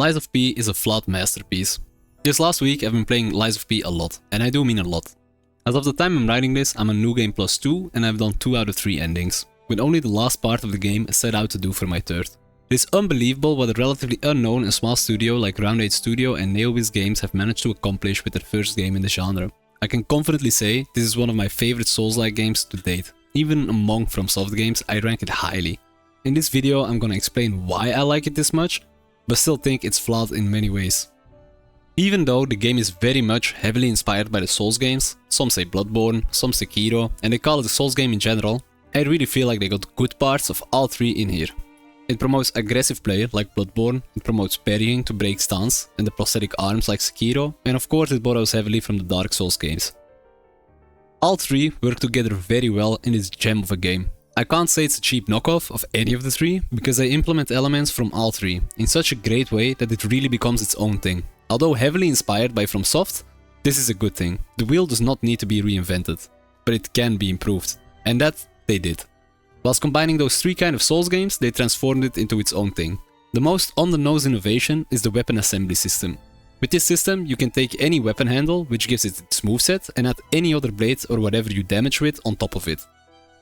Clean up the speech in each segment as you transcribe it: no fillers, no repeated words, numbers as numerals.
Lies of P is a flawed masterpiece. This last week I've been playing Lies of P a lot, and I do mean a lot. As of the time I'm writing this, I'm on New Game Plus 2 and I've done 2 out of 3 endings, with only the last part of the game set out to do for my third. It is unbelievable what a relatively unknown and small studio like Round 8 Studio and Neowiz Games have managed to accomplish with their first game in the genre. I can confidently say this is one of my favorite Souls-like games to date. Even among FromSoft games, I rank it highly. In this video I'm gonna explain why I like it this much, but still think it's flawed in many ways. Even though the game is very much heavily inspired by the Souls games, some say Bloodborne, some Sekiro, and they call it a Souls game in general, I really feel like they got good parts of all 3 in here. It promotes aggressive play like Bloodborne, it promotes parrying to break stance, and the prosthetic arms like Sekiro, and of course it borrows heavily from the Dark Souls games. All 3 work together very well in this gem of a game. I can't say it's a cheap knockoff of any of the 3, because they implement elements from all 3 in such a great way that it really becomes its own thing. Although heavily inspired by FromSoft, this is a good thing. The wheel does not need to be reinvented, but it can be improved, and that they did. Whilst combining those 3 kind of Souls games, they transformed it into its own thing. The most on-the-nose innovation is the weapon assembly system. With this system, you can take any weapon handle, which gives it its moveset, and add any other blade or whatever you damage with on top of it.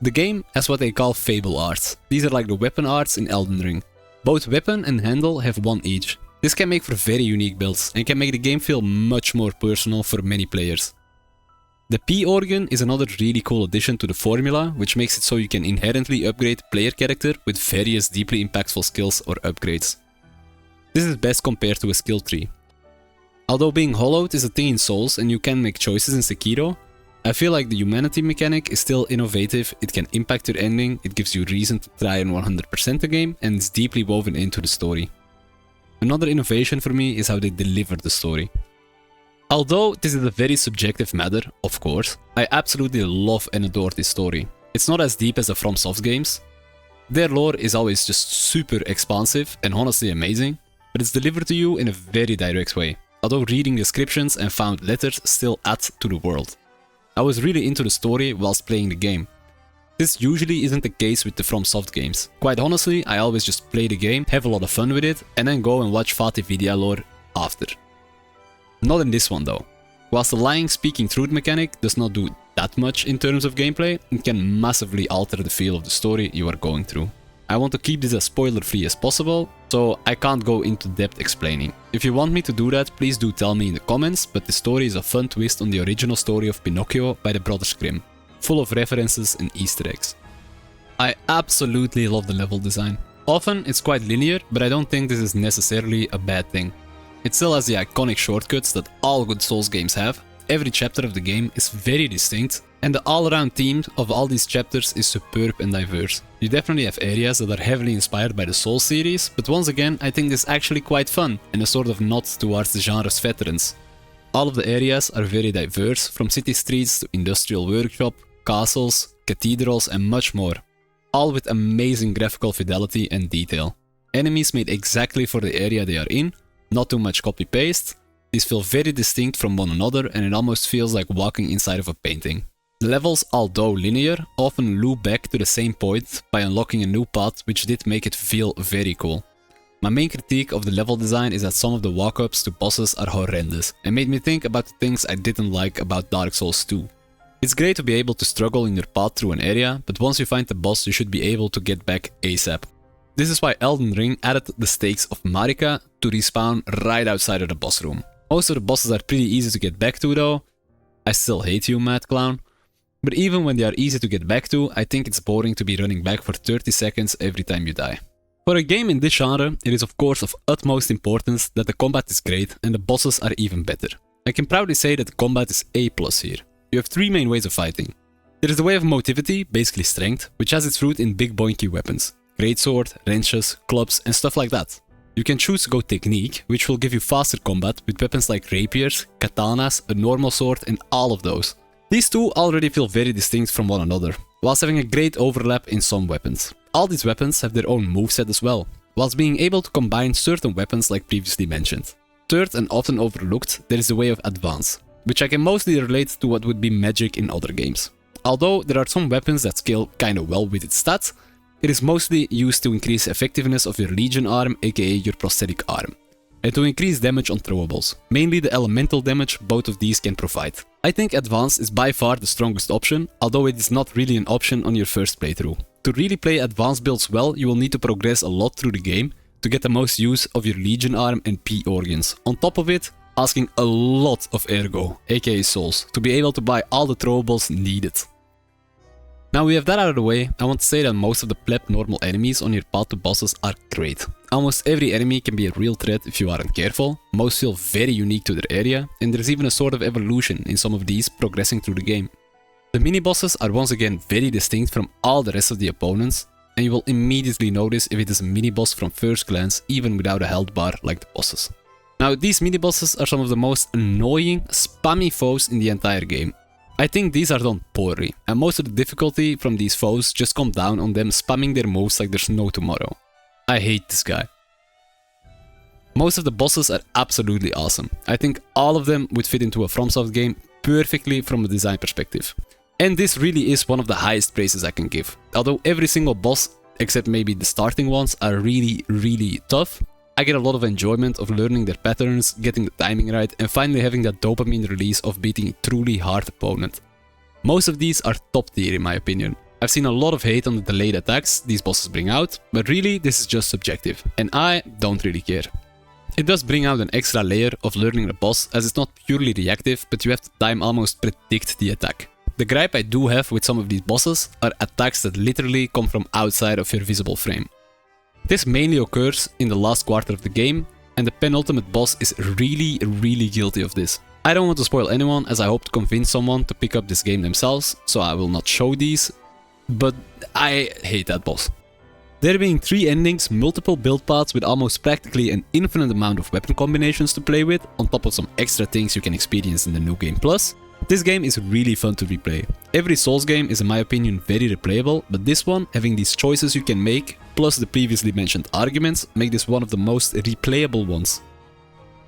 The game has what they call Fable arts. These are like the weapon arts in Elden Ring. Both weapon and handle have 1 each. This can make for very unique builds and can make the game feel much more personal for many players. The P organ is another really cool addition to the formula, which makes it so you can inherently upgrade player character with various deeply impactful skills or upgrades. This is best compared to a skill tree. Although being hollowed is a thing in Souls and you can make choices in Sekiro, I feel like the humanity mechanic is still innovative, it can impact your ending, it gives you reason to try and 100% the game, and it's deeply woven into the story. Another innovation for me is how they deliver the story. Although this is a very subjective matter, of course, I absolutely love and adore this story. It's not as deep as the FromSoft games. Their lore is always just super expansive and honestly amazing, but it's delivered to you in a very direct way, although reading descriptions and found letters still add to the world. I was really into the story whilst playing the game. This usually isn't the case with the FromSoft games. Quite honestly, I always just play the game, have a lot of fun with it, and then go and watch Fatih Vidya lore after. Not in this one though. Whilst the lying speaking truth mechanic does not do that much in terms of gameplay, it can massively alter the feel of the story you are going through. I want to keep this as spoiler free as possible, so I can't go into depth explaining. If you want me to do that, please do tell me in the comments, but the story is a fun twist on the original story of Pinocchio by the Brothers Grimm, full of references and Easter eggs. I absolutely love the level design. Often it's quite linear, but I don't think this is necessarily a bad thing. It still has the iconic shortcuts that all good Souls games have. Every chapter of the game is very distinct, and the all-around theme of all these chapters is superb and diverse. You definitely have areas that are heavily inspired by the Souls series, but once again I think this is actually quite fun and a sort of nod towards the genre's veterans. All of the areas are very diverse, from city streets to industrial workshop, castles, cathedrals and much more. All with amazing graphical fidelity and detail. Enemies made exactly for the area they are in, not too much copy-paste. These feel very distinct from one another and it almost feels like walking inside of a painting. The levels, although linear, often loop back to the same point by unlocking a new path, which did make it feel very cool. My main critique of the level design is that some of the walk-ups to bosses are horrendous and made me think about the things I didn't like about Dark Souls 2. It's great to be able to struggle in your path through an area, but once you find the boss you should be able to get back ASAP. This is why Elden Ring added the stakes of Marika to respawn right outside of the boss room. Most of the bosses are pretty easy to get back to though. I still hate you, Mad Clown. But even when they are easy to get back to, I think it's boring to be running back for 30 seconds every time you die. For a game in this genre, it is of course of utmost importance that the combat is great and the bosses are even better. I can proudly say that the combat is A+ here. You have 3 main ways of fighting. There is the way of motivity, basically strength, which has its root in big boinky weapons. Greatsword, wrenches, clubs and stuff like that. You can choose to go technique, which will give you faster combat with weapons like rapiers, katanas, a normal sword and all of those. These 2 already feel very distinct from one another, whilst having a great overlap in some weapons. All these weapons have their own moveset as well, whilst being able to combine certain weapons like previously mentioned. Third and often overlooked, there is the way of advance, which I can mostly relate to what would be magic in other games. Although there are some weapons that scale kinda well with its stats, it is mostly used to increase effectiveness of your Legion arm, aka your prosthetic arm. and to increase damage on throwables, mainly the elemental damage both of these can provide. I think advanced is by far the strongest option, although it is not really an option on your first playthrough. To really play advanced builds well, you will need to progress a lot through the game to get the most use of your Legion arm and P organs. On top of it, asking a lot of ergo, aka souls, to be able to buy all the throwables needed. Now we have that out of the way, I want to say that most of the pleb normal enemies on your path to bosses are great. Almost every enemy can be a real threat if you aren't careful, most feel very unique to their area, and there's even a sort of evolution in some of these progressing through the game. The mini-bosses are once again very distinct from all the rest of the opponents, and you will immediately notice if it is a mini-boss from first glance, even without a health bar like the bosses. Now these mini-bosses are some of the most annoying, spammy foes in the entire game. I think these are done poorly, and most of the difficulty from these foes just come down on them spamming their moves like there's no tomorrow. I hate this guy. Most of the bosses are absolutely awesome. I think all of them would fit into a FromSoft game perfectly from a design perspective. And this really is one of the highest praises I can give. Although every single boss, except maybe the starting ones, are really tough, I get a lot of enjoyment of learning their patterns, getting the timing right, and finally having that dopamine release of beating a truly hard opponent. Most of these are top tier in my opinion. I've seen a lot of hate on the delayed attacks these bosses bring out, but really this is just subjective, and I don't really care. It does bring out an extra layer of learning the boss, as it's not purely reactive, but you have to time almost predict the attack. The gripe I do have with some of these bosses are attacks that literally come from outside of your visible frame. This mainly occurs in the last quarter of the game, and the penultimate boss is really guilty of this. I don't want to spoil anyone, as I hope to convince someone to pick up this game themselves, so I will not show these, but I hate that boss. There being 3 endings, multiple build paths with almost practically an infinite amount of weapon combinations to play with, on top of some extra things you can experience in the New Game Plus, this game is really fun to replay. Every Souls game is in my opinion very replayable, but this one, having these choices you can make, plus the previously mentioned arguments, make this one of the most replayable ones.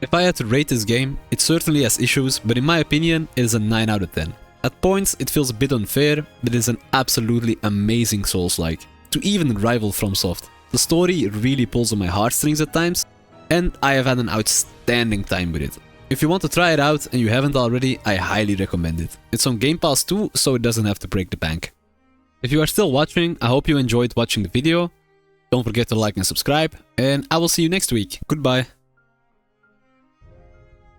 If I had to rate this game, it certainly has issues, but in my opinion it is a 9 out of 10. At points it feels a bit unfair, but it is an absolutely amazing Souls-like, to even rival FromSoft. The story really pulls on my heartstrings at times, and I have had an outstanding time with it. If you want to try it out and you haven't already, I highly recommend it. It's on Game Pass too, so it doesn't have to break the bank. If you are still watching, I hope you enjoyed watching the video. Don't forget to like and subscribe, and I will see you next week. Goodbye.